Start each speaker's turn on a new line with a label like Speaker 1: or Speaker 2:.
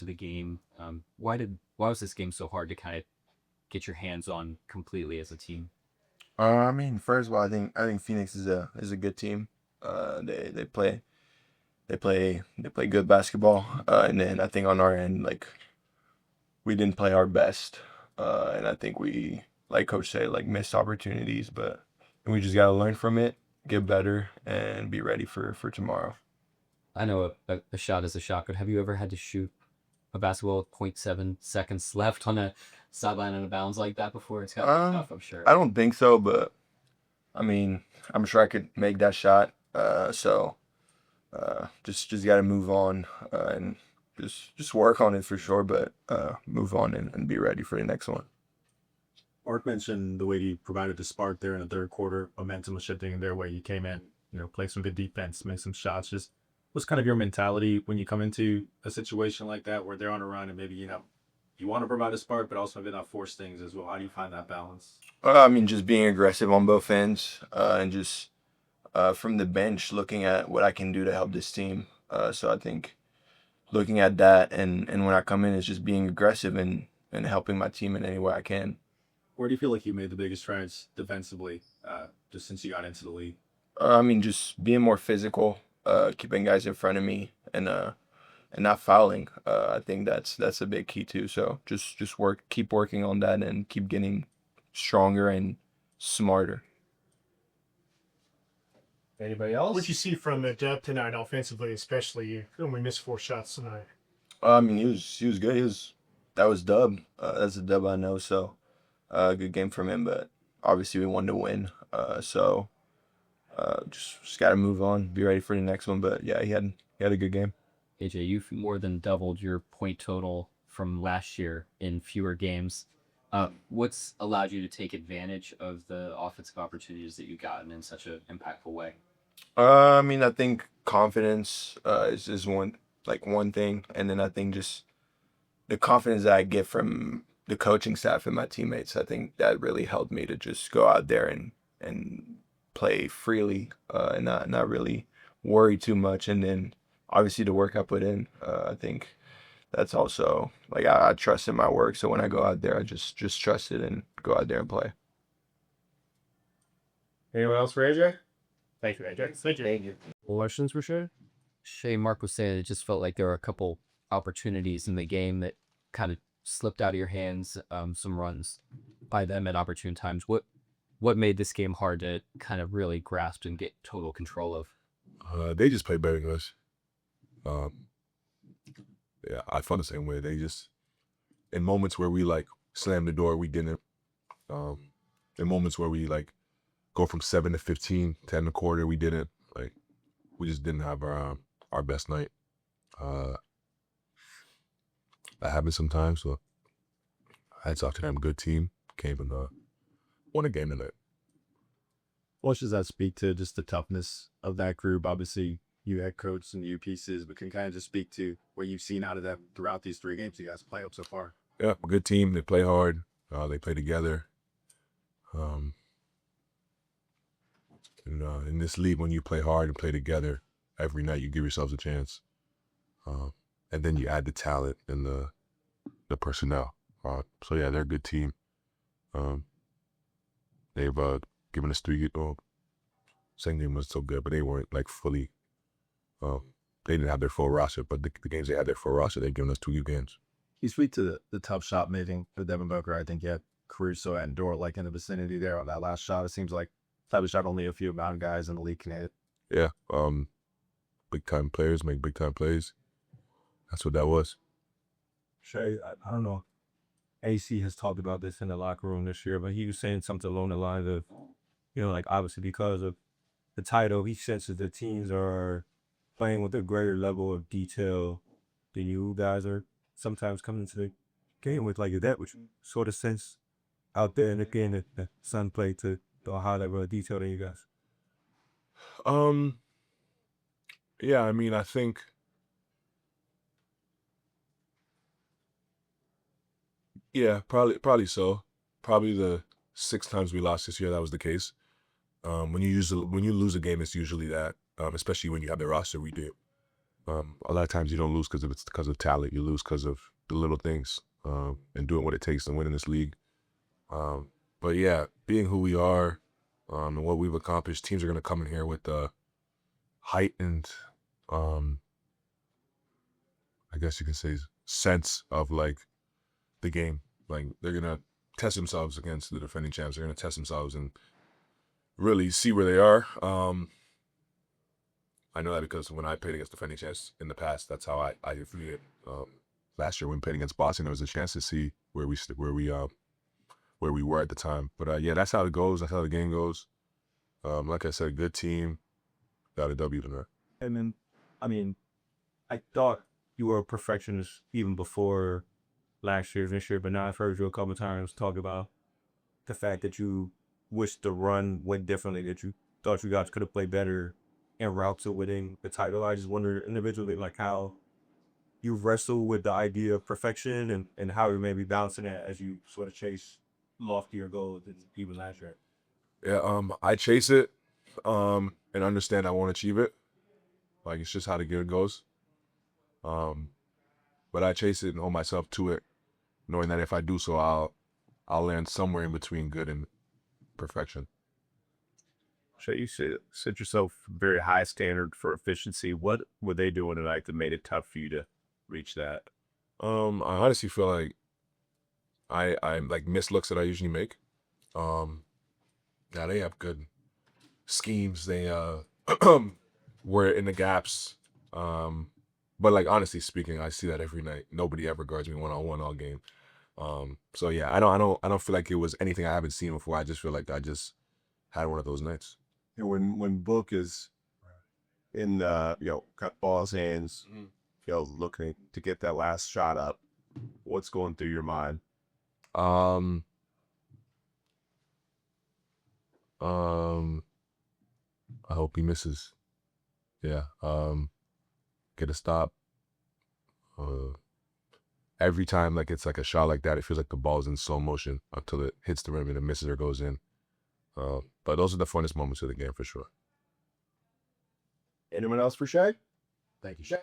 Speaker 1: to the game. Why was this game so hard to kind of get your hands on completely as a team?
Speaker 2: I mean, first of all, I think Phoenix is a good team. They play good basketball. And then I think on our end, like we didn't play our best. And I think we, like Coach said, like missed opportunities. But we just gotta learn from it, get better, and be ready for tomorrow.
Speaker 1: I know a shot is a shot, but have you ever had to shoot a basketball with point 0.7 seconds left on a sideline and a bounds like that before? It's got to be
Speaker 2: Uh,
Speaker 1: tough, I'm sure.
Speaker 2: I don't think so, but I mean, I'm sure I could make that shot. Just got to move on and just work on it for sure, but move on and be ready for the next one.
Speaker 3: Mark mentioned the way you provided the spark there in the third quarter, momentum was shifting in their way. You came in, played some good defense, made some shots. Just what's kind of your mentality when you come into a situation like that where they're on a run and maybe, you want to provide a spark, but also maybe not force things as well. How do you find that balance?
Speaker 2: I mean, just being aggressive on both ends and just from the bench looking at what I can do to help this team. So I think looking at that and when I come in is just being aggressive and helping my team in any way I can.
Speaker 3: Where do you feel like you made the biggest strides defensively just since you got into the league?
Speaker 2: I mean, just being more physical, keeping guys in front of me, and not fouling. I think that's a big key too. So just keep working on that, and keep getting stronger and smarter.
Speaker 3: Anybody
Speaker 4: What
Speaker 3: else?
Speaker 4: did you see from the depth tonight offensively, especially? You only missed 4 shots tonight.
Speaker 2: I mean, he was good. That was dub. That's a dub I know. So good game from him, but obviously we wanted to win. Just got to move on, be ready for the next one. But yeah, he had a good game.
Speaker 1: AJ, you've more than doubled your point total from last year in fewer games. What's allowed you to take advantage of the offensive opportunities that you've gotten in such an impactful way?
Speaker 2: I mean, I think confidence is one thing, and then I think just the confidence that I get from the coaching staff and my teammates. I think that really helped me to just go out there and play freely and not really worry too much. And then obviously the work I put in, I think that's also like I trust in my work. So when I go out there, I just trust it and go out there and play.
Speaker 3: Anyone else for AJ?
Speaker 4: Thank you, AJ. Thank you.
Speaker 3: Questions for Shai?
Speaker 1: Shay, Mark was saying it just felt like there were a couple opportunities in the game that kind of slipped out of your hands, some runs by them at opportune times. What made this game hard to kind of really grasp and get total control of?
Speaker 5: They just play better than us. Um, yeah, I felt the same way. They just, in moments where we like slam the door, we didn't. In moments where we like go from 7 to 15, 10 a quarter, we didn't. Like, we just didn't have our best night. That happens sometimes. So hats off to them. Good team. Came and won a game tonight.
Speaker 3: What does that speak to just the toughness of that group? Obviously, you had coached and you pieces, but can kind of just speak to what you've seen out of them throughout these 3 games you guys play up so far.
Speaker 5: Yeah, a good team. They play hard. They play together. In this league, when you play hard and play together every night, you give yourselves a chance. And then you add the talent and the personnel. So yeah, they're a good team. They've given us 3. Second game was so good, but they weren't like fully. They didn't have their full roster, but the games they had their full roster, they've given us 2 good games.
Speaker 3: You speak to the tough shot making for Devin Booker. I think you had Caruso and Dort like in the vicinity there on that last shot. It seems like type of shot only a few amount of guys in the league can hit.
Speaker 5: Yeah, big time players make big time plays. That's what that was.
Speaker 6: Shay, I don't know. AC has talked about this in the locker room this year, but he was saying something along the lines of, like obviously because of the title, he senses the teams are playing with a greater level of detail than you guys are sometimes coming into the game with. Like, is that what you sort of sense out there in the game that the Sun played to a high level of detail than you guys?
Speaker 5: Yeah, I mean, I think. Yeah, probably so. Probably the 6 times we lost this year, that was the case. When you lose a game, it's usually that. Especially when you have the roster we do. A lot of times you don't lose because of talent. You lose because of the little things and doing what it takes to win in this league. But yeah, being who we are and what we've accomplished, teams are going to come in here with a heightened, I guess you can say, sense of like the game. Like they're going to test themselves against the defending champs. They're going to test themselves and really see where they are. I know that because when I played against defending champs in the past, that's how I viewed it. Last year when playing against Boston, there was a chance to see where we were at the time. But yeah, that's how it goes. That's how the game goes. Like I said, good team, got a W tonight.
Speaker 6: And then, I mean, I thought you were a perfectionist even before last year, this year, but now I've heard you a couple of times talk about the fact that you wish the run went differently, that you thought you guys could have played better en route to winning the title. I just wonder individually, like how you wrestle with the idea of perfection and how you may be balancing that as you sort of chase loftier goals than even last year.
Speaker 5: Yeah, I chase it and understand I won't achieve it. Like it's just how the game goes. But I chase it and hold myself to it, knowing that if I do so, I'll land somewhere in between good and perfection.
Speaker 7: So you set yourself very high standard for efficiency. What were they doing tonight that made it tough for you to reach that?
Speaker 5: I honestly feel like I like miss looks that I usually make. Yeah, they have good schemes. They were in the gaps. But like honestly speaking, I see that every night. Nobody ever guards me 1-on-1 all game. So yeah, I don't feel like it was anything I haven't seen before. I just feel like I just had one of those nights.
Speaker 8: And when Book is in cut ball's hands, looking to get that last shot up, what's going through your mind?
Speaker 5: I hope he misses. Yeah. Get a stop. Every time like it's like a shot like that, it feels like the ball's in slow motion until it hits the rim and it misses or goes in. But those are the funnest moments of the game for sure.
Speaker 8: Anyone else for Shai?
Speaker 2: Thank you, Shai.